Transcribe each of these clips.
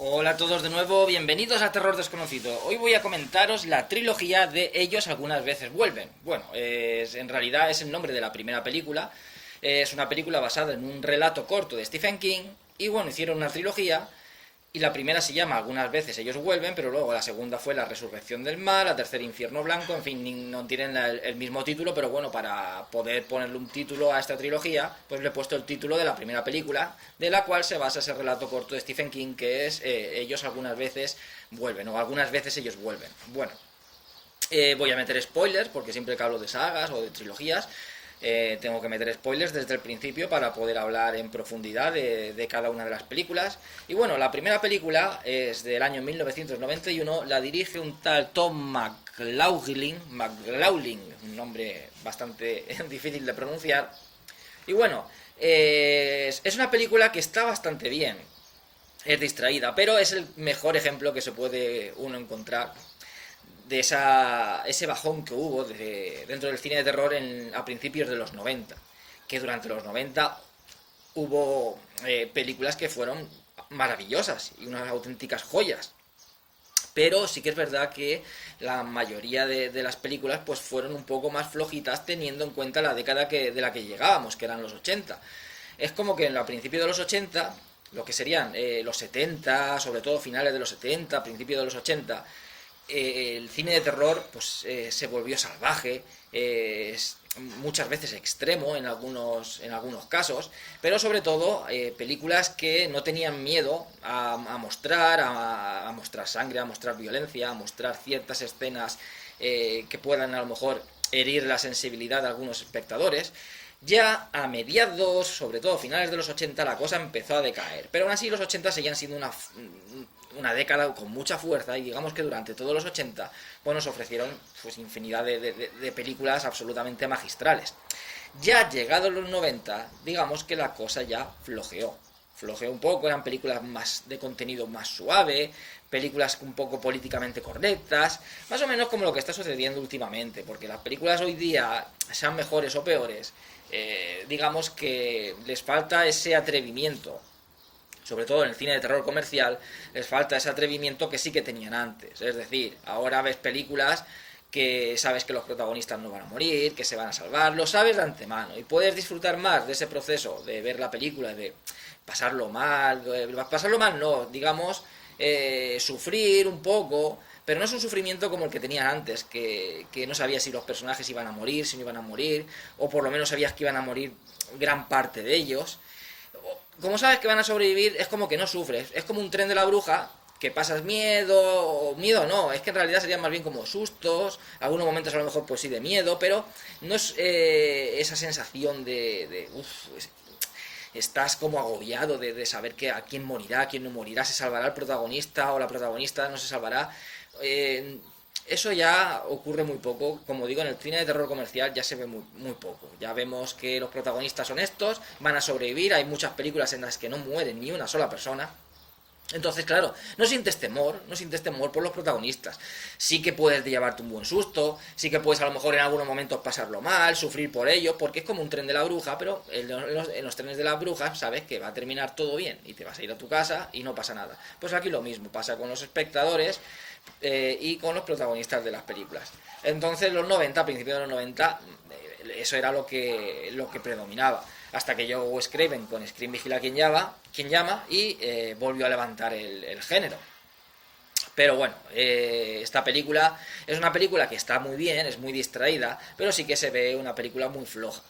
Hola a todos de nuevo, bienvenidos a Terror Desconocido. Hoy voy a comentaros la trilogía de Ellos algunas veces vuelven. Bueno, en realidad es el nombre de la primera película. Es una película basada en un relato corto de Stephen King. Y bueno, hicieron una trilogía. Y la primera se llama Algunas veces ellos vuelven, pero luego la segunda fue La resurrección del mal, la tercera Infierno blanco, en fin, no tienen el mismo título, pero bueno, para poder ponerle un título a esta trilogía, pues le he puesto el título de la primera película, de la cual se basa ese relato corto de Stephen King, que es Ellos algunas veces vuelven, o Algunas veces ellos vuelven. Bueno, voy a meter spoilers, porque siempre que hablo de sagas o de trilogías, tengo que meter spoilers desde el principio para poder hablar en profundidad de cada una de las películas. Y bueno, la primera película es del año 1991, la dirige un tal Tom McLaughlin, un nombre bastante difícil de pronunciar. Y bueno, es una película que está bastante bien, es distraída, pero es el mejor ejemplo que se puede uno encontrar de ese bajón que hubo dentro del cine de terror a principios de los 90, que durante los 90 hubo películas que fueron maravillosas y unas auténticas joyas, pero sí que es verdad que la mayoría de las películas pues fueron un poco más flojitas teniendo en cuenta la década de la que llegábamos, que eran los 80. Es como que a principios de los 80, lo que serían los 70, sobre todo finales de los 70, principios de los 80, el cine de terror pues se volvió salvaje, muchas veces extremo en algunos casos, pero sobre todo películas que no tenían miedo a mostrar, a mostrar sangre, a mostrar violencia, a mostrar ciertas escenas que puedan a lo mejor herir la sensibilidad de algunos espectadores. Ya a mediados, sobre todo finales de los 80, la cosa empezó a decaer. Pero aún así los 80 seguían siendo una década con mucha fuerza y digamos que durante todos los 80 pues nos ofrecieron pues infinidad de películas absolutamente magistrales. Ya llegados los 90, digamos que la cosa ya flojeó un poco, eran películas más de contenido más suave, películas un poco políticamente correctas, más o menos como lo que está sucediendo últimamente, porque las películas hoy día, sean mejores o peores, digamos que les falta ese atrevimiento, sobre todo en el cine de terror comercial, les falta ese atrevimiento que sí que tenían antes. Es decir, ahora ves películas que sabes que los protagonistas no van a morir, que se van a salvar, lo sabes de antemano y puedes disfrutar más de ese proceso de ver la película, de pasarlo mal no, digamos, sufrir un poco, pero no es un sufrimiento como el que tenían antes, que no sabías si los personajes iban a morir, si no iban a morir, o por lo menos sabías que iban a morir gran parte de ellos. Como sabes que van a sobrevivir, es como que no sufres, es como un tren de la bruja, que pasas miedo, o miedo no, es que en realidad serían más bien como sustos, algunos momentos a lo mejor pues sí de miedo, pero no es esa sensación estás como agobiado de saber que a quién morirá, a quién no morirá, se salvará el protagonista o la protagonista no se salvará. Eso ya ocurre muy poco, como digo, en el cine de terror comercial ya se ve muy poco. Ya vemos que los protagonistas son estos, van a sobrevivir, hay muchas películas en las que no mueren ni una sola persona. Entonces, claro, no sientes temor por los protagonistas. Sí que puedes llevarte un buen susto, sí que puedes a lo mejor en algunos momentos pasarlo mal, sufrir por ello, porque es como un tren de la bruja, pero en los trenes de la bruja sabes que va a terminar todo bien y te vas a ir a tu casa y no pasa nada. Pues aquí lo mismo, pasa con los espectadores y con los protagonistas de las películas. Entonces, los 90, a principios de los 90, eso era lo que predominaba hasta que llegó Wes Craven con Scream Vigila quien llama y volvió a levantar el género. Pero bueno, esta película es una película que está muy bien, es muy distraída, pero sí que se ve una película muy floja.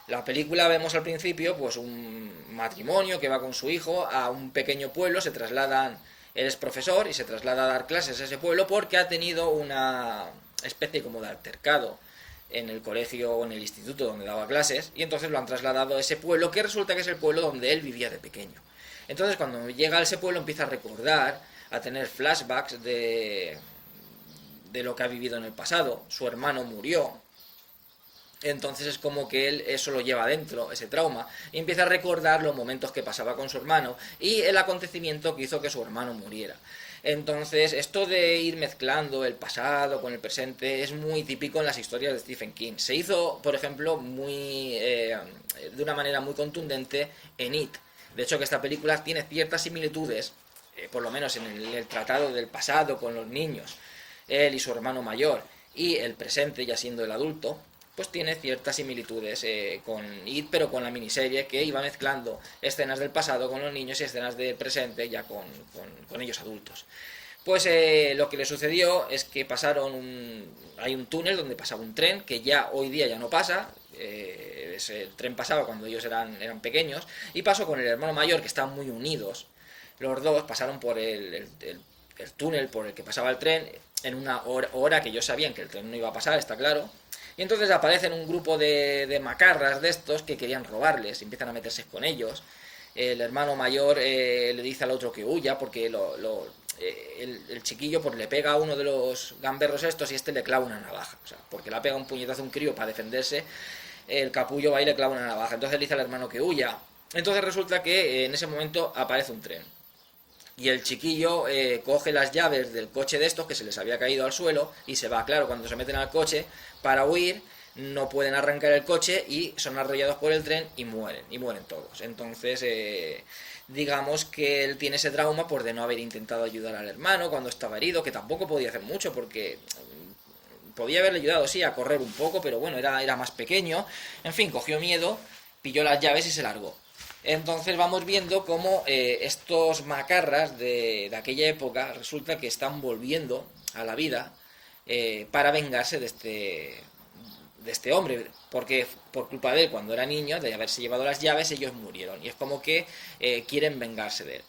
La película vemos al principio pues un matrimonio que va con su hijo a un pequeño pueblo, se trasladan, él es profesor y se traslada a dar clases a ese pueblo porque ha tenido una especie como de altercado en el colegio o en el instituto donde daba clases y entonces lo han trasladado a ese pueblo que resulta que es el pueblo donde él vivía de pequeño. Entonces cuando llega a ese pueblo empieza a recordar, a tener flashbacks de lo que ha vivido en el pasado. Su hermano murió, entonces es como que él eso lo lleva dentro, ese trauma, y empieza a recordar los momentos que pasaba con su hermano y el acontecimiento que hizo que su hermano muriera. Entonces, esto de ir mezclando el pasado con el presente es muy típico en las historias de Stephen King. Se hizo, por ejemplo, de una manera muy contundente en It. De hecho, que esta película tiene ciertas similitudes, por lo menos en el tratado del pasado con los niños, él y su hermano mayor, y el presente, ya siendo el adulto, pues tiene ciertas similitudes con It, pero con la miniserie, que iba mezclando escenas del pasado con los niños y escenas del presente ya con ellos adultos. Pues lo que le sucedió es que hay un túnel donde pasaba un tren, que ya hoy día ya no pasa. El tren pasaba cuando ellos eran pequeños, y pasó con el hermano mayor, que estaban muy unidos. Los dos pasaron por el túnel por el que pasaba el tren en una hora que ellos sabían que el tren no iba a pasar, está claro. Y entonces aparecen un grupo de macarras de estos que querían robarles, y empiezan a meterse con ellos. El hermano mayor le dice al otro que huya, porque el chiquillo pues le pega a uno de los gamberros estos, y este le clava una navaja. O sea, porque le ha pegado un puñetazo a un crío para defenderse, el capullo va y le clava una navaja. Entonces le dice al hermano que huya. Entonces resulta que en ese momento aparece un tren. Y el chiquillo coge las llaves del coche de estos, que se les había caído al suelo, y se va. Claro, cuando se meten al coche para huir, no pueden arrancar el coche y son arrollados por el tren y mueren todos. Entonces, digamos que él tiene ese trauma por de no haber intentado ayudar al hermano cuando estaba herido, que tampoco podía hacer mucho, porque podía haberle ayudado, sí, a correr un poco, pero bueno, era más pequeño. En fin, cogió miedo, pilló las llaves y se largó. Entonces vamos viendo cómo estos macarras de aquella época resulta que están volviendo a la vida para vengarse de este hombre, porque por culpa de él, cuando era niño, de haberse llevado las llaves, ellos murieron, y es como que quieren vengarse de él.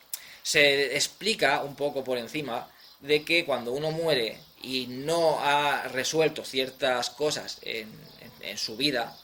Se explica un poco por encima de que cuando uno muere y no ha resuelto ciertas cosas en su vida,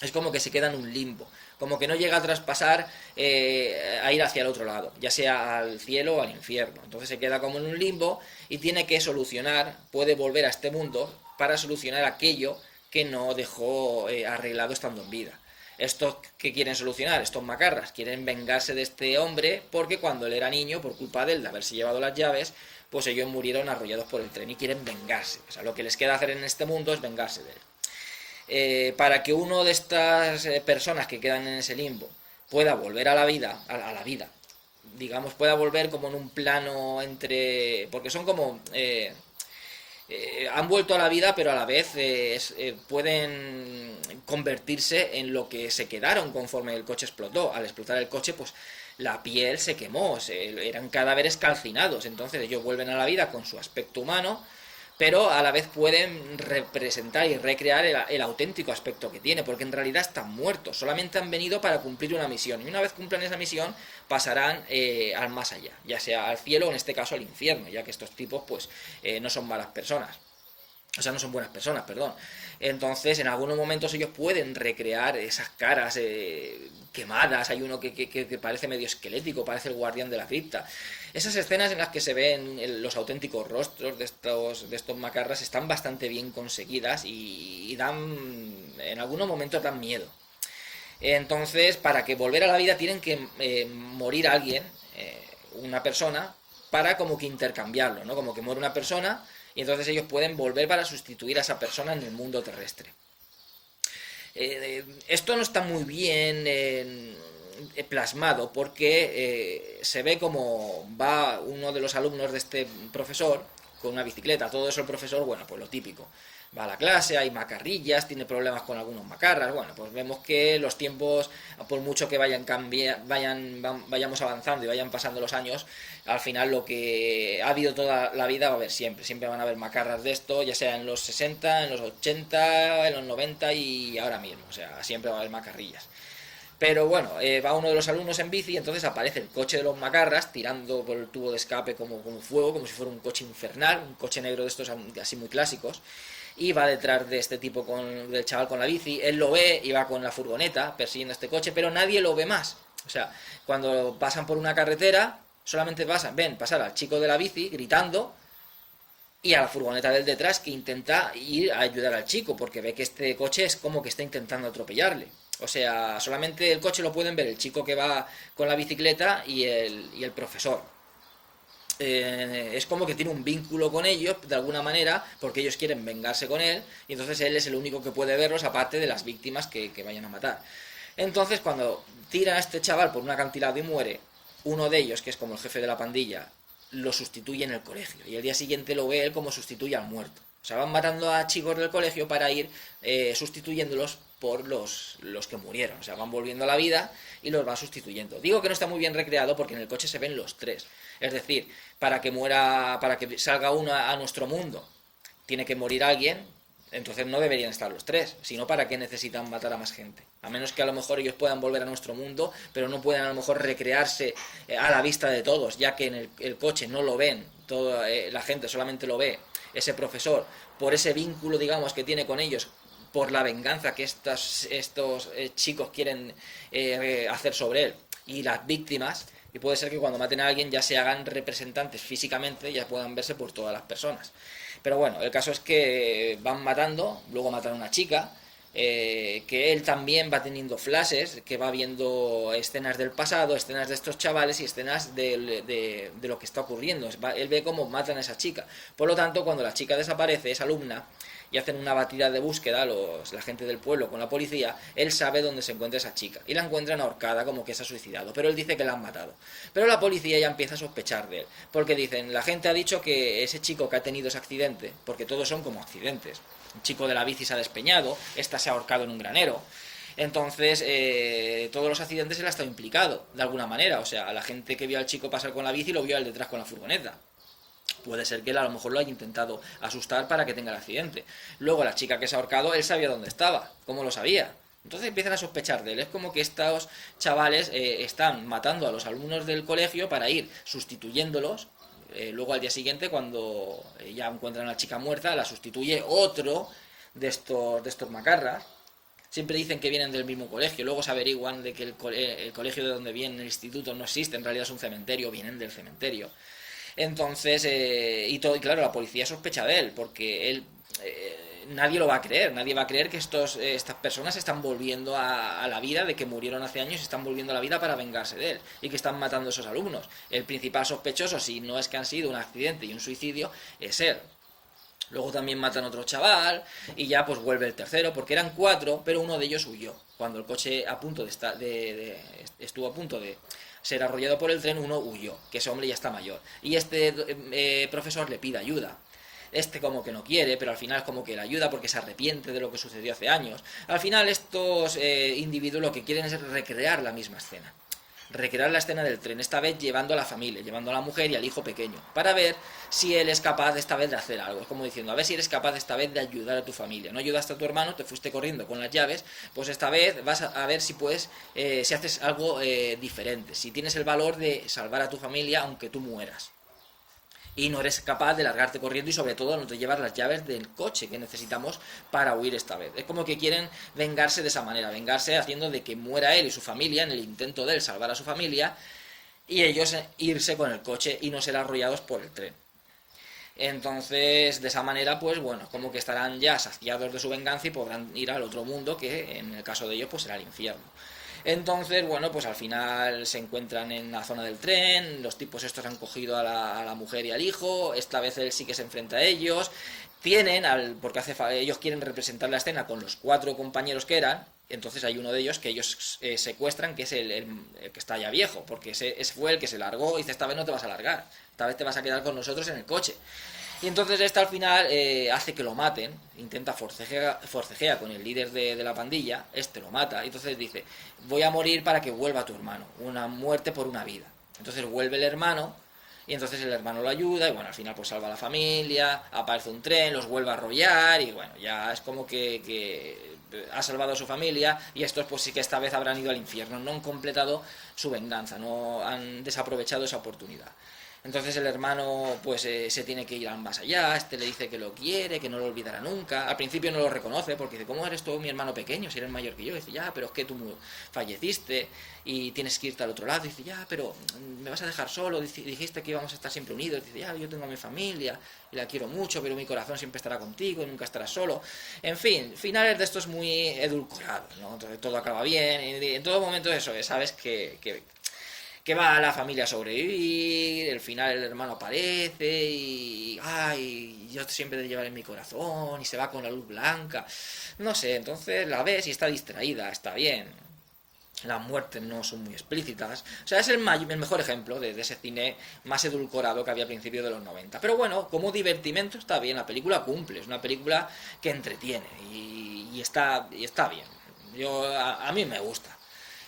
es como que se queda en un limbo, como que no llega a traspasar, a ir hacia el otro lado, ya sea al cielo o al infierno. Entonces se queda como en un limbo y tiene que solucionar, puede volver a este mundo para solucionar aquello que no dejó arreglado estando en vida. ¿Estos qué quieren solucionar? Estos macarras quieren vengarse de este hombre, porque cuando él era niño, por culpa de él, de haberse llevado las llaves, pues ellos murieron arrollados por el tren y quieren vengarse. O sea, lo que les queda hacer en este mundo es vengarse de él. Para que uno de estas personas que quedan en ese limbo pueda volver a la vida, digamos, pueda volver como en un plano entre... porque son como... han vuelto a la vida, pero a la vez pueden convertirse en lo que se quedaron conforme el coche explotó. Al explotar el coche, pues la piel se quemó, eran cadáveres calcinados. Entonces ellos vuelven a la vida con su aspecto humano, pero a la vez pueden representar y recrear el auténtico aspecto que tiene, porque en realidad están muertos, solamente han venido para cumplir una misión, y una vez cumplan esa misión pasarán al más allá, ya sea al cielo o en este caso al infierno, ya que estos tipos pues no son malas personas. O sea, no son buenas personas, perdón. Entonces, en algunos momentos ellos pueden recrear esas caras quemadas. Hay uno que parece medio esquelético, parece el guardián de la cripta. Esas escenas en las que se ven los auténticos rostros de estos macarras están bastante bien conseguidas y dan, en algunos momentos dan miedo. Entonces, para que volver a la vida tienen que morir alguien, una persona, para como que intercambiarlo, ¿no? Como que muere una persona y entonces ellos pueden volver para sustituir a esa persona en el mundo terrestre. Esto no está muy bien plasmado, porque se ve como va uno de los alumnos de este profesor con una bicicleta. Todo eso el profesor, bueno, pues lo típico. Va a la clase, hay macarrillas, tiene problemas con algunos macarras. Bueno, pues vemos que los tiempos, por mucho que vayamos avanzando y vayan pasando los años, al final lo que ha habido toda la vida va a haber siempre. Siempre van a haber macarras de esto, ya sea en los 60, en los 80, en los 90 y ahora mismo. O sea, siempre va a haber macarrillas. Pero bueno, va uno de los alumnos en bici y entonces aparece el coche de los macarras tirando por el tubo de escape como fuego, como si fuera un coche infernal, un coche negro de estos así muy clásicos. Y va detrás de este tipo, del chaval con la bici. Él lo ve y va con la furgoneta persiguiendo este coche, pero nadie lo ve más. O sea, cuando pasan por una carretera, solamente ven pasar al chico de la bici gritando y a la furgoneta del detrás, que intenta ir a ayudar al chico, porque ve que este coche es como que está intentando atropellarle. O sea, solamente el coche lo pueden ver el chico que va con la bicicleta y el profesor. Es como que tiene un vínculo con ellos de alguna manera, porque ellos quieren vengarse con él, y entonces él es el único que puede verlos, aparte de las víctimas que vayan a matar. Entonces, cuando tira a este chaval por un acantilado y muere, uno de ellos, que es como el jefe de la pandilla, lo sustituye en el colegio. Y el día siguiente lo ve él como sustituye al muerto. O sea, van matando a chicos del colegio para ir sustituyéndolos por los que murieron. O sea, van volviendo a la vida y los van sustituyendo. Digo que no está muy bien recreado porque en el coche se ven los tres. Es decir, para que salga uno a nuestro mundo, tiene que morir alguien. Entonces no deberían estar los tres, sino para qué necesitan matar a más gente. A menos que a lo mejor ellos puedan volver a nuestro mundo, pero no puedan a lo mejor recrearse a la vista de todos, ya que en el coche no lo ven, toda la gente solamente lo ve, ese profesor, por ese vínculo, digamos, que tiene con ellos, por la venganza que estos chicos quieren hacer sobre él, y las víctimas, y puede ser que cuando maten a alguien ya se hagan representantes físicamente, ya puedan verse por todas las personas. Pero bueno, el caso es que van matando, luego matan a una chica, que él también va teniendo flashes, que va viendo escenas del pasado, escenas de estos chavales y escenas de lo que está ocurriendo. Él ve cómo matan a esa chica. Por lo tanto, cuando la chica desaparece, es alumna, y hacen una batida de búsqueda la gente del pueblo con la policía, él sabe dónde se encuentra esa chica y la encuentran ahorcada, como que se ha suicidado, pero él dice que la han matado. Pero la policía ya empieza a sospechar de él, porque dicen, la gente ha dicho que ese chico que ha tenido ese accidente, porque todos son como accidentes, un chico de la bici se ha despeñado, esta se ha ahorcado en un granero. Entonces, todos los accidentes él ha estado implicado, de alguna manera. O sea, la gente que vio al chico pasar con la bici lo vio al detrás con la furgoneta. Puede ser que él a lo mejor lo haya intentado asustar para que tenga el accidente. Luego la chica que se ha ahorcado, él sabía dónde estaba. ¿Cómo lo sabía? Entonces empiezan a sospechar de él. Es como que estos chavales están matando a los alumnos del colegio para ir sustituyéndolos. Luego al día siguiente, cuando ya encuentran a la chica muerta, la sustituye otro de estos macarras. Siempre dicen que vienen del mismo colegio, luego se averiguan de que el colegio de donde vienen, el instituto, no existe, en realidad es un cementerio, vienen del cementerio. Entonces, y claro, la policía sospecha de él, porque él, nadie lo va a creer, nadie va a creer que estas personas están volviendo a la vida, de que murieron hace años y están volviendo a la vida para vengarse de él, y que están matando a esos alumnos. El principal sospechoso, si no es que han sido un accidente y un suicidio, es él. Luego también matan a otro chaval y ya pues vuelve el tercero, porque eran 4, pero uno de ellos huyó. Cuando el coche estuvo a punto de ser arrollado por el tren, uno huyó, que ese hombre ya está mayor. Y este profesor le pide ayuda. Este como que no quiere, pero al final como que le ayuda porque se arrepiente de lo que sucedió hace años. Al final estos individuos lo que quieren es recrear la misma escena. Recrear la escena del tren, esta vez llevando a la familia, llevando a la mujer y al hijo pequeño, para ver si él es capaz esta vez de hacer algo. Es como diciendo, a ver si eres capaz esta vez de ayudar a tu familia. No ayudaste a tu hermano, te fuiste corriendo con las llaves, pues esta vez vas a ver si puedes, si haces algo diferente, si tienes el valor de salvar a tu familia aunque tú mueras. Y no eres capaz de largarte corriendo y sobre todo no te llevas las llaves del coche que necesitamos para huir esta vez. Es como que quieren vengarse de esa manera, vengarse haciendo de que muera él y su familia en el intento de él salvar a su familia y ellos irse con el coche y no ser arrollados por el tren. Entonces, de esa manera, pues bueno, como que estarán ya saciados de su venganza y podrán ir al otro mundo, que en el caso de ellos pues será el infierno. Entonces, bueno, pues al final se encuentran en la zona del tren, los tipos estos han cogido a la mujer y al hijo, esta vez él sí que se enfrenta a ellos, porque ellos quieren representar la escena con los 4 compañeros que eran, entonces hay uno de ellos que ellos secuestran, que es el que está ya viejo, porque ese fue el que se largó y dice, esta vez no te vas a largar, esta vez te vas a quedar con nosotros en el coche. Y entonces esta al final hace que lo maten, intenta forcejea con el líder de la pandilla, lo mata, y entonces dice, voy a morir para que vuelva tu hermano, una muerte por una vida. Entonces vuelve el hermano, y entonces el hermano lo ayuda, y bueno, al final pues salva a la familia, aparece un tren, los vuelve a arrollar, y bueno, ya es como que ha salvado a su familia, y estos pues sí que esta vez habrán ido al infierno, no han completado su venganza, no han desaprovechado esa oportunidad. Entonces el hermano pues se tiene que ir al más allá, le dice que lo quiere, que no lo olvidará nunca. Al principio no lo reconoce porque dice, ¿cómo eres tú mi hermano pequeño si eres mayor que yo? Dice, ya, pero es que tú falleciste y tienes que irte al otro lado. Dice, ya, pero me vas a dejar solo, dijiste que íbamos a estar siempre unidos. Dice, ya, yo tengo a mi familia y la quiero mucho, pero mi corazón siempre estará contigo y nunca estarás solo. En fin, finales de estos muy edulcorados, ¿no? Entonces todo acaba bien, y en todo momento eso, sabes que va a la familia a sobrevivir, al final el hermano aparece y ay, yo siempre te llevaré en mi corazón y se va con la luz blanca, no sé, entonces la ves y está distraída, está bien. las muertes no son muy explícitas. O sea, es el mejor ejemplo de ese cine más edulcorado que había a principios de los 90. Pero bueno, como divertimento está bien, la película cumple, es una película que entretiene y está bien. A mí me gusta.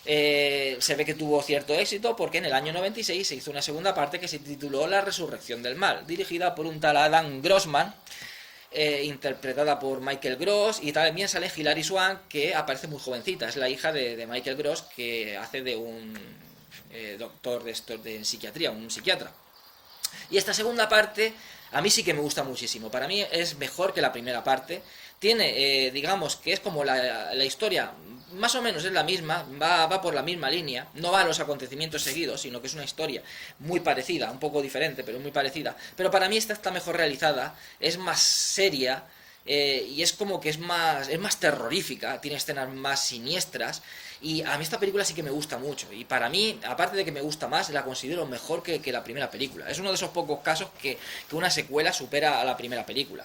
Se ve que tuvo cierto éxito porque en el año 96 se hizo una segunda parte que se tituló La Resurrección del Mal, dirigida por un tal Adam Grossman, interpretada por Michael Gross, y también sale Hilary Swank, que aparece muy jovencita, es la hija de Michael Gross, que hace de un doctor de psiquiatría, un psiquiatra. Y esta segunda parte a mí sí que me gusta muchísimo, para mí es mejor que la primera parte. Tiene, digamos, que es como la historia, más o menos es la misma, va por la misma línea, no va a los acontecimientos seguidos, sino que es una historia muy parecida, un poco diferente, pero muy parecida. Pero para mí esta está mejor realizada, es más seria, y es como que es más terrorífica, tiene escenas más siniestras, y a mí esta película sí que me gusta mucho, y para mí, aparte de que me gusta más, la considero mejor que la primera película. Es uno de esos pocos casos que una secuela supera a la primera película.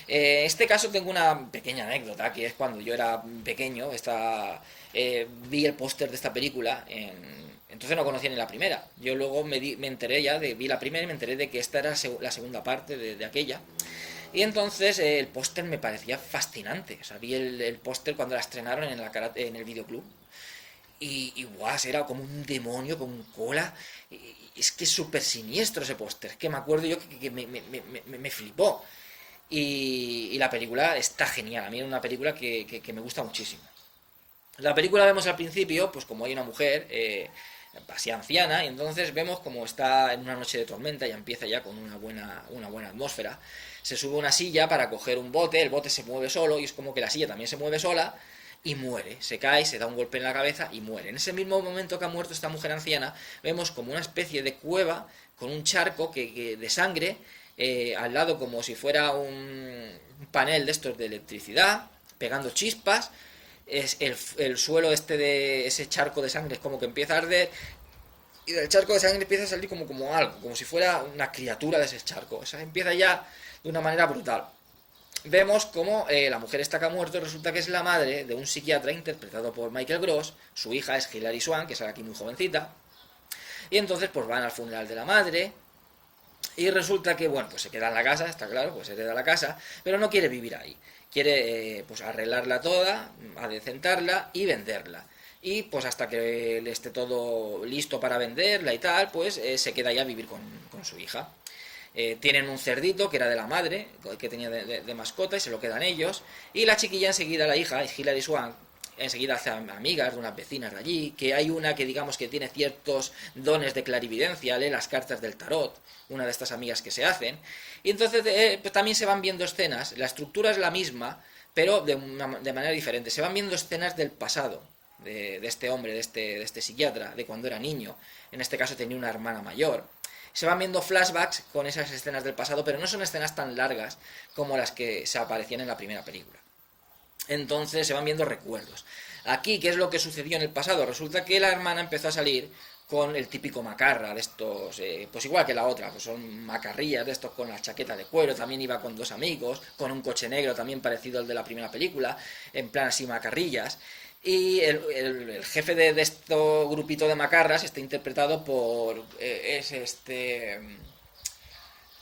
En este caso tengo una pequeña anécdota, que es cuando yo era pequeño, vi el póster de esta película, entonces no conocía ni la primera. Yo luego me enteré vi la primera y me enteré de que esta era la segunda parte de aquella. Y entonces el póster me parecía fascinante. O sea, vi el póster cuando la estrenaron en el videoclub. Y guau, era como un demonio con cola. Es que es súper siniestro ese póster. Es que me acuerdo yo que me flipó. Y la película está genial. A mí es una película que me gusta muchísimo. La película vemos al principio, pues como hay una mujer así anciana, y entonces vemos como está en una noche de tormenta, ya empieza ya con una buena atmósfera. Se sube a una silla para coger un bote, el bote se mueve solo y es como que la silla también se mueve sola y muere, se cae, se da un golpe en la cabeza y muere. En ese mismo momento que ha muerto esta mujer anciana, vemos como una especie de cueva con un charco de sangre, al lado como si fuera un panel de estos de electricidad, pegando chispas. El suelo de ese charco de sangre es como que empieza a arder, y del charco de sangre empieza a salir como algo, como si fuera una criatura de ese charco. O sea, empieza ya de una manera brutal. Vemos como la mujer esta que ha muerto resulta que es la madre de un psiquiatra interpretado por Michael Gross. Su hija es Hilary Swank, que sale aquí muy jovencita, y entonces pues van al funeral de la madre. Y resulta que, bueno, pues se queda en la casa, está claro, pues se queda en la casa, pero no quiere vivir ahí. Quiere, pues, arreglarla toda, adecentarla y venderla. Y, pues, hasta que le esté todo listo para venderla y tal, pues, se queda ya a vivir con su hija. Tienen un cerdito que era de la madre, que tenía de mascota, y se lo quedan ellos. Y la chiquilla enseguida, la hija, Hilary Swank, enseguida hace amigas de unas vecinas de allí, que hay una que digamos que tiene ciertos dones de clarividencia, lee las cartas del tarot, una de estas amigas que se hacen, y entonces pues también se van viendo escenas, la estructura es la misma, pero de manera diferente, se van viendo escenas del pasado, de este hombre, de este psiquiatra, de cuando era niño, en este caso tenía una hermana mayor. Se van viendo flashbacks con esas escenas del pasado, pero no son escenas tan largas como las que se aparecían en la primera película. Entonces se van viendo recuerdos. Aquí, ¿qué es lo que sucedió en el pasado? Resulta que la hermana empezó a salir con el típico macarra de estos, pues igual que la otra, pues son macarrillas de estos con la chaqueta de cuero, también iba con dos amigos, con un coche negro también parecido al de la primera película, en plan así macarrillas. Y el jefe de este grupito de macarras está interpretado por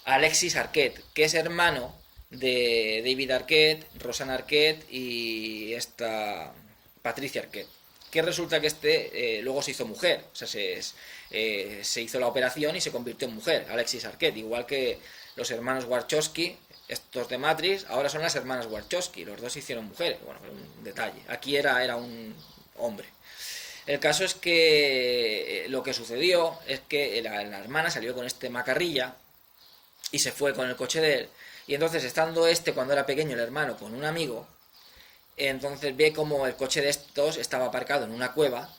Alexis Arquette, que es hermano de David Arquette, Rosanna Arquette y esta Patricia Arquette. Que resulta que luego se hizo mujer, o sea, se hizo la operación y se convirtió en mujer, Alexis Arquette, igual que los hermanos Wachowski, estos de Matrix, ahora son las hermanas Wachowski, los dos se hicieron mujeres, bueno, un detalle, aquí era un hombre. El caso es que lo que sucedió es que la hermana salió con este macarrilla y se fue con el coche de él, y entonces estando cuando era pequeño el hermano con un amigo, entonces ve como el coche de estos estaba aparcado en una cueva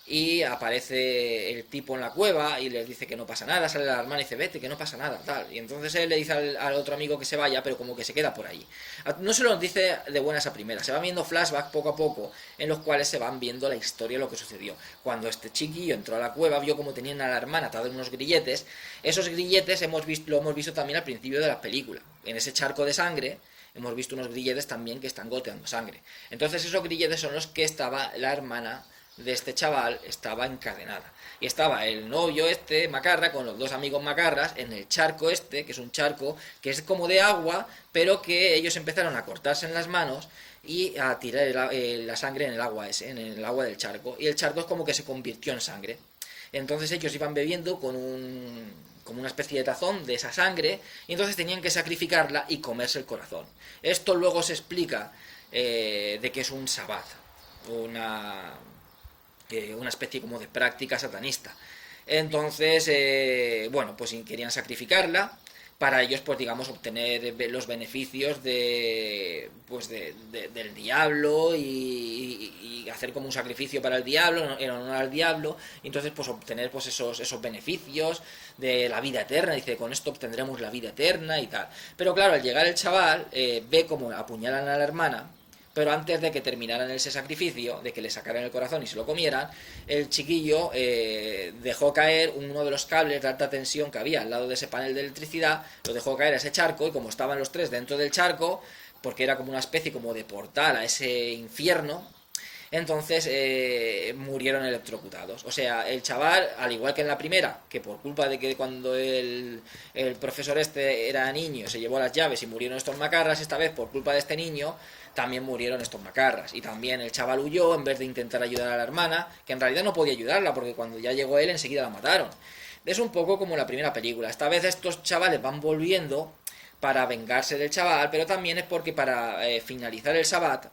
y aparece el tipo en la cueva y les dice que no pasa nada, sale la hermana y dice vete, que no pasa nada, tal, y entonces él le dice al otro amigo que se vaya, pero como que se queda por ahí. No se lo dice de buenas a primeras, se van viendo flashbacks poco a poco en los cuales se van viendo la historia de lo que sucedió. Cuando este chiquillo entró a la cueva, vio como tenían a la hermana atada en unos grilletes. Esos grilletes lo hemos visto también al principio de la película, en ese charco de sangre. Hemos visto unos grilletes también que están goteando sangre. Entonces esos grilletes son los que estaba la hermana de este chaval estaba encadenada. Y estaba el novio este, Macarra, con los dos amigos Macarras, en el charco este, que es un charco que es como de agua, pero que ellos empezaron a cortarse en las manos y a tirar la sangre en el agua ese, en el agua del charco. Y el charco es como que se convirtió en sangre. Entonces ellos iban bebiendo como una especie de tazón de esa sangre, y entonces tenían que sacrificarla y comerse el corazón. Esto luego se explica de que es un sabbat, una especie como de práctica satanista. Entonces, bueno, pues querían sacrificarla para ellos, pues digamos, obtener los beneficios del diablo y hacer como un sacrificio para el diablo, en honor al diablo, y entonces pues obtener pues esos beneficios de la vida eterna. Dice, con esto obtendremos la vida eterna y tal. Pero claro, al llegar el chaval, ve como apuñalan a la hermana, pero antes de que terminaran ese sacrificio, de que le sacaran el corazón y se lo comieran, el chiquillo dejó caer uno de los cables de alta tensión que había al lado de ese panel de electricidad, lo dejó caer a ese charco, y como estaban los tres dentro del charco, porque era como una especie como de portal a ese infierno, entonces murieron electrocutados. O sea, el chaval, al igual que en la primera, que por culpa de que cuando el profesor este era niño se llevó las llaves y murieron estos macarras, esta vez por culpa de este niño también murieron estos macarras. Y también el chaval huyó en vez de intentar ayudar a la hermana, que en realidad no podía ayudarla porque cuando ya llegó él enseguida la mataron. Es un poco como la primera película. Esta vez estos chavales van volviendo para vengarse del chaval, pero también es porque para finalizar el sabbat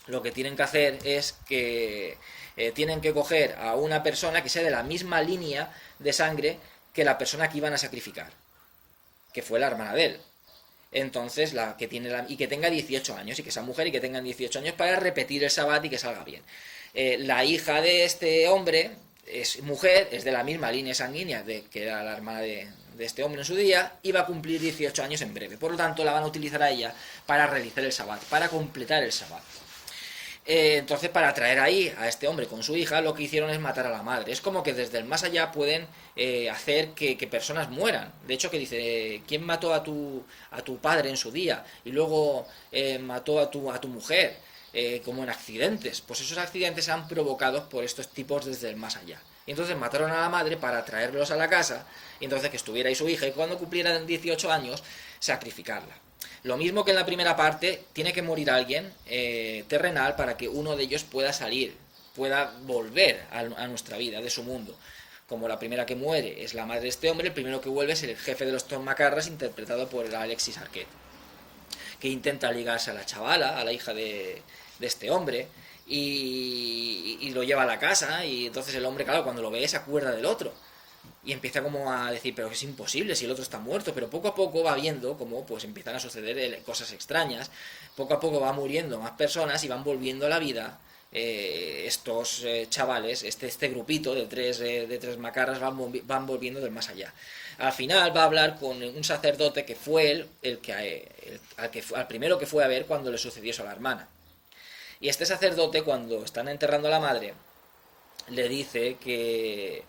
lo que tienen que hacer es que tienen que coger a una persona que sea de la misma línea de sangre que la persona que iban a sacrificar, que fue la hermana de él. Entonces, la que tiene y que tenga 18 años, y que sea mujer y que tengan 18 años para repetir el sabbat y que salga bien. La hija de este hombre es mujer, es de la misma línea sanguínea que era la hermana de este hombre en su día, y va a cumplir 18 años en breve. Por lo tanto, la van a utilizar a ella para realizar el sabbat, para completar el sabbat. Entonces, para traer ahí a este hombre con su hija, lo que hicieron es matar a la madre. Es como que desde el más allá pueden hacer que personas mueran. De hecho, que dice, ¿quién mató a tu padre en su día? Y luego mató a tu mujer, como en accidentes. Pues esos accidentes han provocados por estos tipos desde el más allá. Y entonces mataron a la madre para traerlos a la casa, y entonces que estuviera ahí su hija, y cuando cumplieran 18 años, sacrificarla. Lo mismo que en la primera parte, tiene que morir alguien terrenal para que uno de ellos pueda salir, pueda volver a nuestra vida, de su mundo. Como la primera que muere es la madre de este hombre, el primero que vuelve es el jefe de los Macarras, interpretado por el Alexis Arquette, que intenta ligarse a la chavala, a la hija de este hombre, y lo lleva a la casa, y entonces el hombre, claro, cuando lo ve se acuerda del otro. Y empieza como a decir, pero es imposible si el otro está muerto, pero poco a poco va viendo cómo pues empiezan a suceder cosas extrañas, poco a poco va muriendo más personas y van volviendo a la vida estos chavales, este grupito de tres macarras van volviendo del más allá. Al final va a hablar con un sacerdote que fue al primero que fue a ver cuando le sucedió eso a la hermana. Y este sacerdote, cuando están enterrando a la madre, le dice que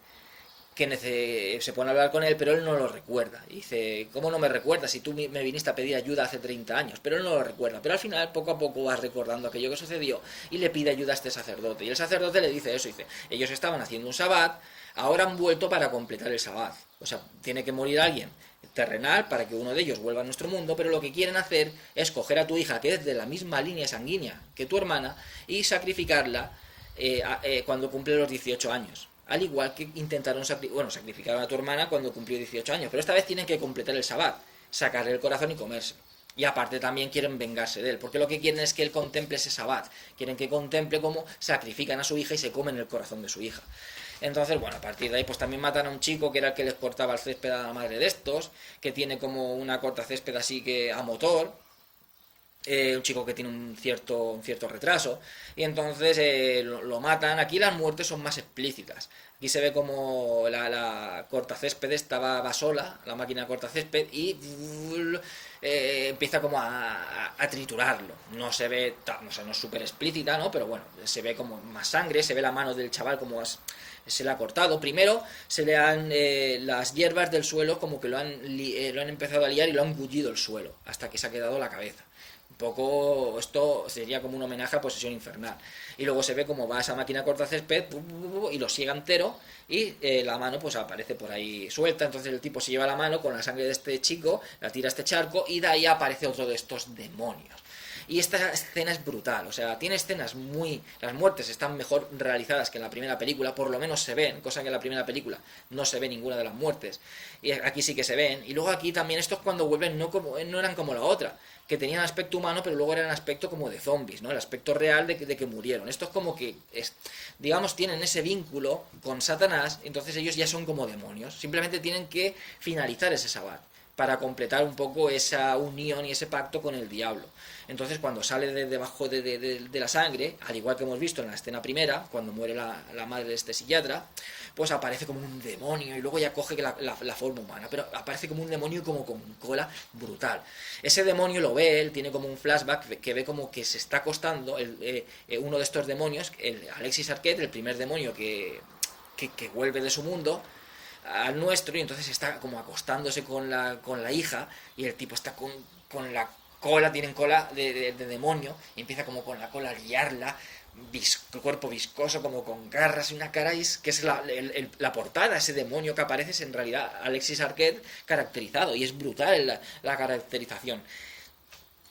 se pone a hablar con él, pero él no lo recuerda. Y dice, ¿cómo no me recuerdas si tú me viniste a pedir ayuda hace 30 años? Pero él no lo recuerda. Pero al final, poco a poco, vas recordando aquello que sucedió y le pide ayuda a este sacerdote. Y el sacerdote le dice eso, dice, ellos estaban haciendo un sabbat, ahora han vuelto para completar el sabbat. O sea, tiene que morir alguien terrenal para que uno de ellos vuelva a nuestro mundo, pero lo que quieren hacer es coger a tu hija, que es de la misma línea sanguínea que tu hermana, y sacrificarla cuando cumple los 18 años. Al igual que intentaron sacrificar a tu hermana cuando cumplió 18 años. Pero esta vez tienen que completar el sabbat, sacarle el corazón y comerse. Y aparte también quieren vengarse de él, porque lo que quieren es que él contemple ese sabbat. Quieren que contemple cómo sacrifican a su hija y se comen el corazón de su hija. Entonces, bueno, a partir de ahí pues también matan a un chico que era el que les cortaba el césped a la madre de estos, que tiene como una corta césped así que a motor. Un chico que tiene un cierto retraso, y entonces lo matan. Aquí las muertes son más explícitas. Aquí se ve como la cortacésped va sola, la máquina cortacésped, y empieza como a triturarlo. No se ve, no es súper explícita, ¿no? Pero bueno, se ve como más sangre, se ve la mano del chaval como se le ha cortado. Primero se le han las hierbas del suelo como que lo han empezado a liar y lo han bullido el suelo hasta que se ha quedado la cabeza. Un poco, esto sería como un homenaje a Posesión Infernal. Y luego se ve como va esa máquina cortacésped y lo siega entero y la mano pues aparece por ahí suelta. Entonces el tipo se lleva la mano con la sangre de este chico, la tira a este charco y de ahí aparece otro de estos demonios. Y esta escena es brutal, o sea, tiene escenas muy... Las muertes están mejor realizadas que en la primera película, por lo menos se ven, cosa que en la primera película no se ve ninguna de las muertes. Y aquí sí que se ven. Y luego aquí también estos cuando vuelven no eran como la otra, que tenían aspecto humano, pero luego eran aspecto como de zombies, ¿no? El aspecto real de que murieron. Estos como que, digamos, tienen ese vínculo con Satanás, entonces ellos ya son como demonios. Simplemente tienen que finalizar ese sabbat para completar un poco esa unión y ese pacto con el diablo. Entonces cuando sale de debajo de la sangre, al igual que hemos visto en la escena primera, cuando muere la madre de este psiquiatra, pues aparece como un demonio y luego ya coge la forma humana, pero aparece como un demonio como con cola brutal. Ese demonio lo ve, él tiene como un flashback que ve como que se está acostando uno de estos demonios, el Alexis Arquette, el primer demonio que vuelve de su mundo, al nuestro, y entonces está como acostándose con la hija y el tipo está con la cola, tienen cola de demonio y empieza como con la cola a liarla, cuerpo viscoso como con garras y una cara que es la portada, ese demonio que aparece es en realidad Alexis Arquette caracterizado y es brutal la caracterización.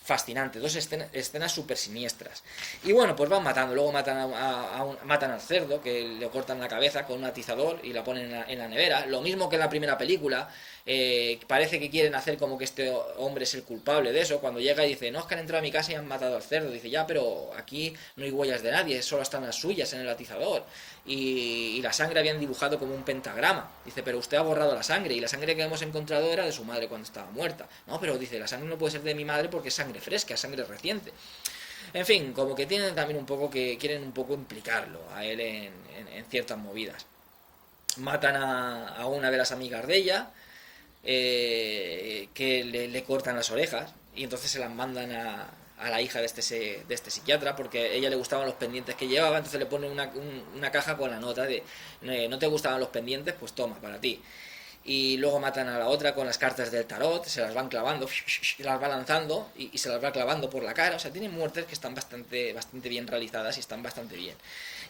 Fascinante, dos escenas súper siniestras. Y bueno, pues van matando. Luego matan al cerdo, que le cortan la cabeza con un atizador y la ponen en la nevera. Lo mismo que en la primera película. Parece que quieren hacer como que este hombre es el culpable de eso. Cuando llega y dice, no, es que han entrado a mi casa y han matado al cerdo. Dice, ya, pero aquí no hay huellas de nadie, solo están las suyas en el atizador. Y la sangre habían dibujado como un pentagrama. Dice, pero usted ha borrado la sangre y la sangre que hemos encontrado era de su madre cuando estaba muerta. No, pero dice, la sangre no puede ser de mi madre porque es sangre fresca, es sangre reciente. En fin, como que tienen también un poco que quieren un poco implicarlo a él en ciertas movidas. Matan a una de las amigas de ella, que le cortan las orejas y entonces se las mandan a la hija de este psiquiatra porque a ella le gustaban los pendientes que llevaba, entonces le ponen una caja con la nota de no te gustaban los pendientes, pues toma, para ti. Y luego matan a la otra con las cartas del tarot, se las van clavando, las va lanzando y se las va clavando por la cara. O sea, tienen muertes que están bastante bien realizadas y están bastante bien.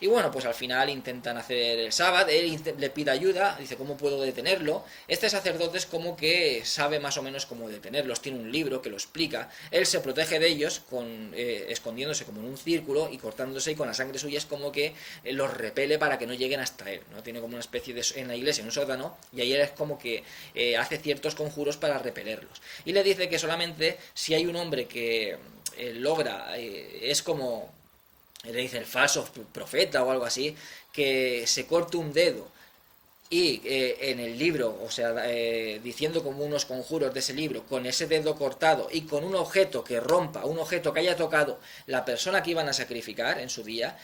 Y bueno, pues al final intentan hacer el sábado, él le pide ayuda, dice, ¿cómo puedo detenerlo? Este sacerdote es como que sabe más o menos cómo detenerlos, tiene un libro que lo explica, él se protege de ellos escondiéndose como en un círculo y cortándose, y con la sangre suya es como que los repele para que no lleguen hasta él, ¿no? Tiene como una especie en la iglesia, en un sótano, y ahí él es como que hace ciertos conjuros para repelerlos. Y le dice que solamente si hay un hombre que logra, es como le dice el falso profeta o algo así, que se corte un dedo y en el libro, o sea, diciendo como unos conjuros de ese libro, con ese dedo cortado y con un objeto que rompa, un objeto que haya tocado la persona que iban a sacrificar en su día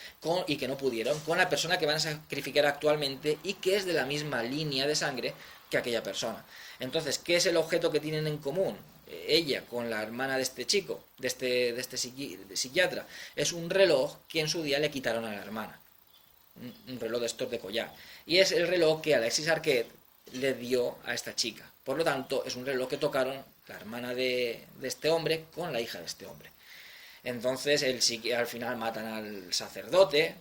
y que no pudieron, con la persona que van a sacrificar actualmente y que es de la misma línea de sangre que aquella persona. Entonces, ¿qué es el objeto que tienen en común? Ella con la hermana de este chico, de este psiquiatra, es un reloj que en su día le quitaron a la hermana. Un reloj de estos de collar. Y es el reloj que Alexis Arquette le dio a esta chica. Por lo tanto, es un reloj que tocaron la hermana de este hombre con la hija de este hombre. Entonces, al final matan al sacerdote.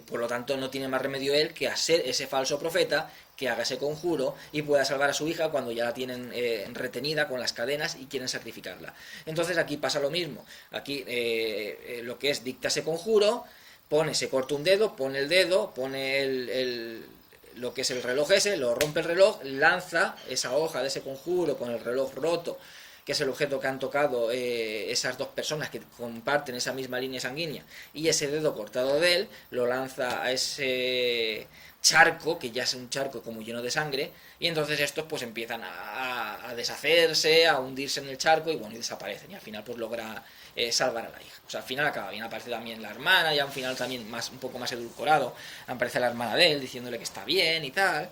Por lo tanto, no tiene más remedio él que hacer ese falso profeta, que haga ese conjuro y pueda salvar a su hija cuando ya la tienen retenida con las cadenas y quieren sacrificarla. Entonces aquí pasa lo mismo. Aquí lo que es, dicta ese conjuro, se corta un dedo, pone el dedo, pone lo que es el reloj ese, lo rompe el reloj, lanza esa hoja de ese conjuro con el reloj roto, que es el objeto que han tocado esas dos personas que comparten esa misma línea sanguínea, y ese dedo cortado de él lo lanza a ese charco, que ya es un charco como lleno de sangre, y entonces estos pues empiezan a deshacerse, a hundirse en el charco y bueno, y desaparecen, y al final pues logra salvar a la hija. O sea, al final acaba bien, aparece también la hermana, y al final también un poco más edulcorado, aparece la hermana de él diciéndole que está bien y tal.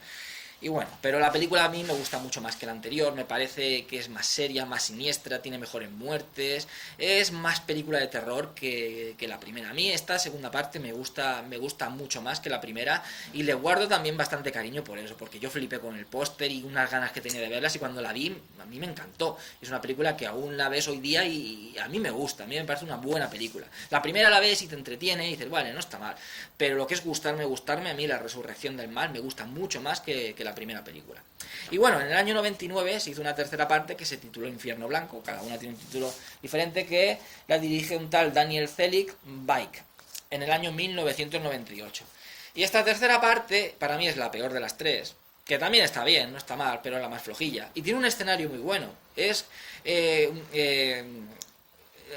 Y bueno, pero la película a mí me gusta mucho más que la anterior, me parece que es más seria, más siniestra, tiene mejores muertes, es más película de terror que la primera. A mí esta segunda parte me gusta mucho más que la primera y le guardo también bastante cariño por eso, porque yo flipé con el póster y unas ganas que tenía de verlas y cuando la vi a mí me encantó. Es una película que aún la ves hoy día y a mí me gusta, a mí me parece una buena película. La primera la ves y te entretiene y dices, vale, no está mal, pero lo que es gustarme, a mí la Resurrección del Mal me gusta mucho más que la primera película. Y bueno, en el año 99 se hizo una tercera parte que se tituló Infierno Blanco, cada una tiene un título diferente, que la dirige un tal Daniel Zelig Bike en el año 1998. Y esta tercera parte para mí es la peor de las tres, que también está bien, no está mal, pero es la más flojilla. Y tiene un escenario muy bueno,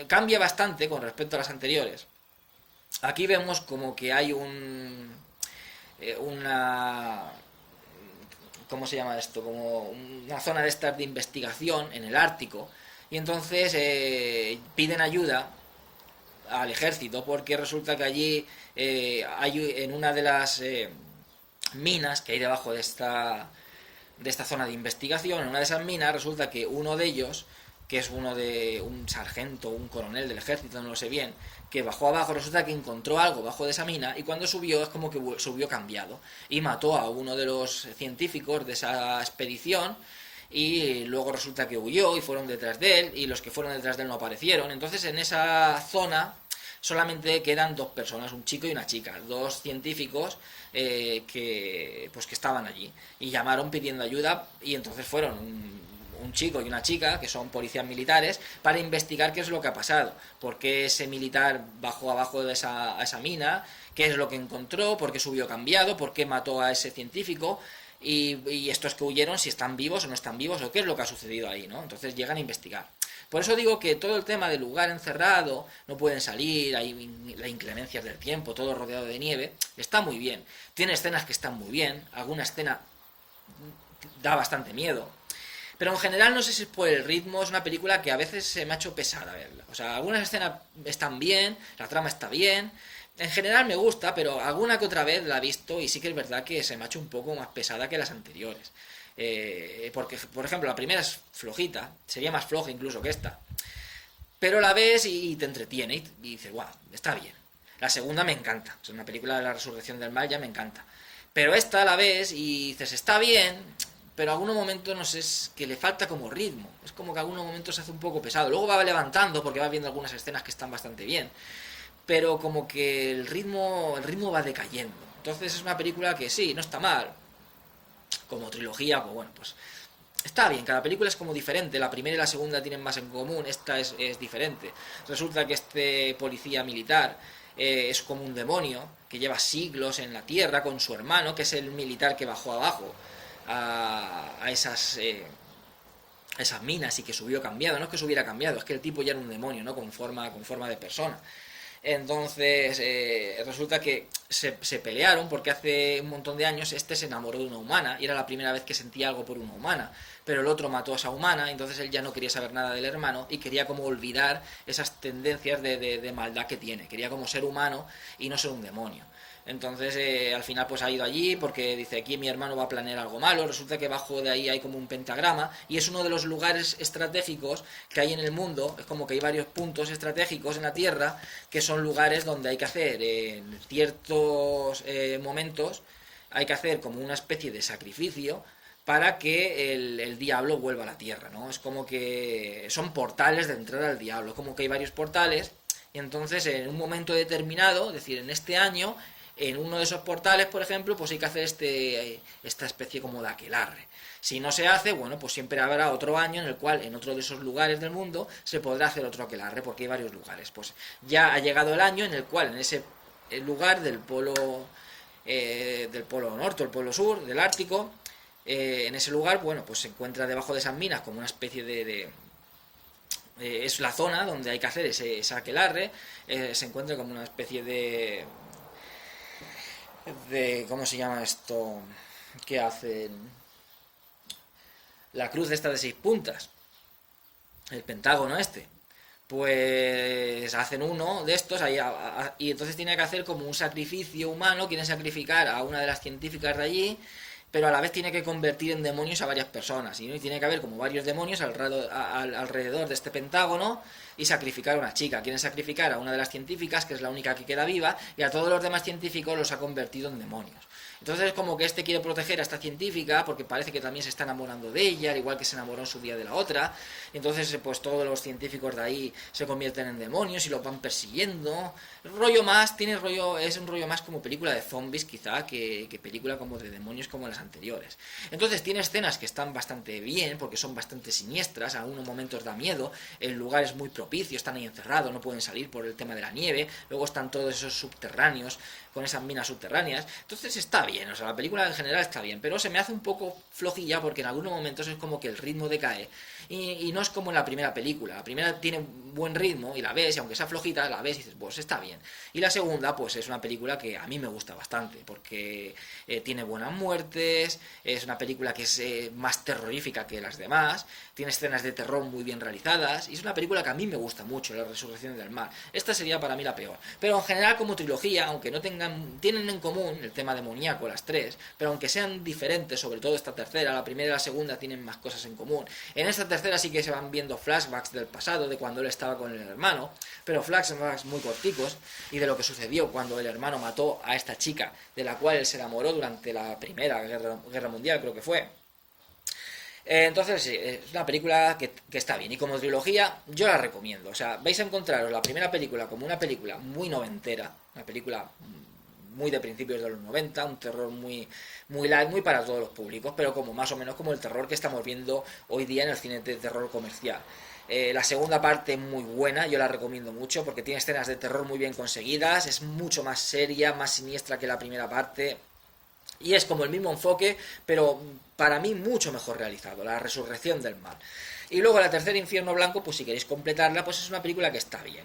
cambia bastante con respecto a las anteriores. Aquí vemos como que hay una... ¿Cómo se llama esto? Como una zona de estas de investigación en el Ártico. Y entonces piden ayuda al ejército porque resulta que allí hay en una de las minas que hay debajo de esta zona de investigación, en una de esas minas resulta que uno de ellos, que es uno de un sargento, un coronel del ejército, no lo sé bien, que bajó abajo, resulta que encontró algo bajo de esa mina y cuando subió es como que subió cambiado y mató a uno de los científicos de esa expedición y luego resulta que huyó y fueron detrás de él y los que fueron detrás de él no aparecieron. Entonces en esa zona solamente quedan dos personas, un chico y una chica, dos científicos que estaban allí y llamaron pidiendo ayuda y entonces fueron un chico y una chica, que son policías militares, para investigar qué es lo que ha pasado, por qué ese militar bajó abajo de esa mina, qué es lo que encontró, por qué subió cambiado, por qué mató a ese científico, y estos que huyeron, si están vivos o no están vivos, o qué es lo que ha sucedido ahí, ¿no? Entonces llegan a investigar. Por eso digo que todo el tema del lugar encerrado, no pueden salir, hay las inclemencias del tiempo, todo rodeado de nieve, está muy bien. Tiene escenas que están muy bien, alguna escena da bastante miedo, pero en general no sé si es por el ritmo, es una película que a veces se me ha hecho pesada verla. O sea, algunas escenas están bien, la trama está bien, en general me gusta, pero alguna que otra vez la he visto y sí que es verdad que se me ha hecho un poco más pesada que las anteriores. Porque, por ejemplo, la primera es flojita, sería más floja incluso que esta. Pero la ves y te entretiene y dices, guau, está bien. La segunda me encanta, es una película de la Resurrección del Mal, ya me encanta. Pero esta la ves y dices, está bien, pero en algunos momentos, no sé, es que le falta como ritmo. Es como que en algunos momentos se hace un poco pesado. Luego va levantando porque va viendo algunas escenas que están bastante bien. Pero como que el ritmo va decayendo. Entonces es una película que sí, no está mal. Como trilogía, pues bueno, pues está bien, cada película es como diferente, la primera y la segunda tienen más en común, esta es diferente. Resulta que este policía militar es como un demonio que lleva siglos en la tierra con su hermano, que es el militar que bajó abajo a esas minas y que subió cambiado. No es que subiera cambiado, es que el tipo ya era un demonio, ¿no? Con forma de persona. Entonces resulta que se pelearon porque hace un montón de años este se enamoró de una humana y era la primera vez que sentía algo por una humana, pero el otro mató a esa humana, entonces él ya no quería saber nada del hermano y quería como olvidar esas tendencias de maldad que tiene, quería como ser humano y no ser un demonio. Entonces al final pues ha ido allí porque dice, aquí mi hermano va a planear algo malo. Resulta que bajo de ahí hay como un pentagrama y es uno de los lugares estratégicos que hay en el mundo. Es como que hay varios puntos estratégicos en la Tierra que son lugares donde hay que hacer en ciertos momentos, hay que hacer como una especie de sacrificio para que el diablo vuelva a la Tierra, ¿no? Es como que son portales de entrada al diablo, como que hay varios portales y entonces en un momento determinado, es decir, en este año, en uno de esos portales, por ejemplo, pues hay que hacer esta especie como de aquelarre. Si no se hace, bueno, pues siempre habrá otro año en el cual en otro de esos lugares del mundo se podrá hacer otro aquelarre, porque hay varios lugares. Pues ya ha llegado el año en el cual en ese lugar del polo norte o el polo sur, del Ártico, en ese lugar, bueno, pues se encuentra debajo de esas minas como una especie es la zona donde hay que hacer ese aquelarre, se encuentra como una especie ¿cómo se llama esto? Que hacen la cruz esta de 6 puntas, el pentágono este, pues hacen uno de estos ahí, y entonces tiene que hacer como un sacrificio humano, quieren sacrificar a una de las científicas de allí pero a la vez tiene que convertir en demonios a varias personas, y tiene que haber como varios demonios alrededor de este pentágono y sacrificar a una chica. Quieren sacrificar a una de las científicas, que es la única que queda viva, y a todos los demás científicos los ha convertido en demonios. Entonces es como que este quiere proteger a esta científica porque parece que también se está enamorando de ella, al igual que se enamoró en su día de la otra. Entonces pues todos los científicos de ahí se convierten en demonios y los van persiguiendo. Es un rollo más como película de zombies quizá que película como de demonios como las anteriores. Entonces tiene escenas que están bastante bien porque son bastante siniestras, a algunos momentos da miedo, el lugar es muy propicio, están ahí encerrados, no pueden salir por el tema de la nieve, luego están todos esos subterráneos, con esas minas subterráneas, entonces está bien, o sea, la película en general está bien, pero se me hace un poco flojilla porque en algunos momentos es como que el ritmo decae, y no es como en la primera película. La primera tiene buen ritmo y la ves, y aunque sea flojita, la ves y dices, pues está bien. Y la segunda, pues es una película que a mí me gusta bastante, porque tiene buenas muertes, es una película que es más terrorífica que las demás, tiene escenas de terror muy bien realizadas, y es una película que a mí me gusta mucho, La Resurrección del Mal. Esta sería para mí la peor. Pero en general como trilogía, aunque no tienen en común el tema demoníaco las tres, pero aunque sean diferentes, sobre todo esta tercera, la primera y la segunda tienen más cosas en común. En esta tercera sí que se van viendo flashbacks del pasado, de cuando él estaba con el hermano, pero flashbacks muy corticos, y de lo que sucedió cuando el hermano mató a esta chica, de la cual él se enamoró durante la Primera Guerra Mundial, creo que fue. Entonces, sí, es una película que está bien. Y como trilogía, yo la recomiendo. O sea, vais a encontraros la primera película como una película muy noventera, una película muy de principios de los 90, un terror muy light, muy para todos los públicos, pero como más o menos como el terror que estamos viendo hoy día en el cine de terror comercial. La segunda parte muy buena, yo la recomiendo mucho porque tiene escenas de terror muy bien conseguidas, es mucho más seria, más siniestra que la primera parte. Y es como el mismo enfoque, pero para mí mucho mejor realizado, La Resurrección del Mal. Y luego la tercera, Infierno Blanco, pues si queréis completarla, pues es una película que está bien,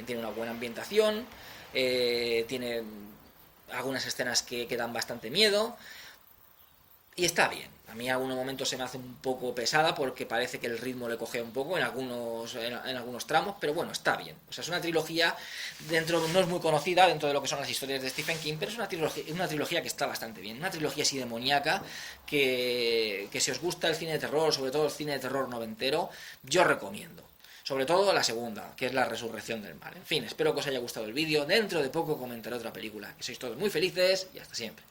tiene una buena ambientación, tiene algunas escenas que dan bastante miedo, y está bien. A mí en algunos momentos se me hace un poco pesada porque parece que el ritmo le coge un poco en algunos tramos, pero bueno, está bien. O sea, es una trilogía, no es muy conocida dentro de lo que son las historias de Stephen King, pero es una trilogía que está bastante bien. Una trilogía así demoníaca que si os gusta el cine de terror, sobre todo el cine de terror noventero, yo recomiendo. Sobre todo la segunda, que es La Resurrección del Mal. En fin, espero que os haya gustado el vídeo. Dentro de poco comentaré otra película. Que sois todos muy felices y hasta siempre.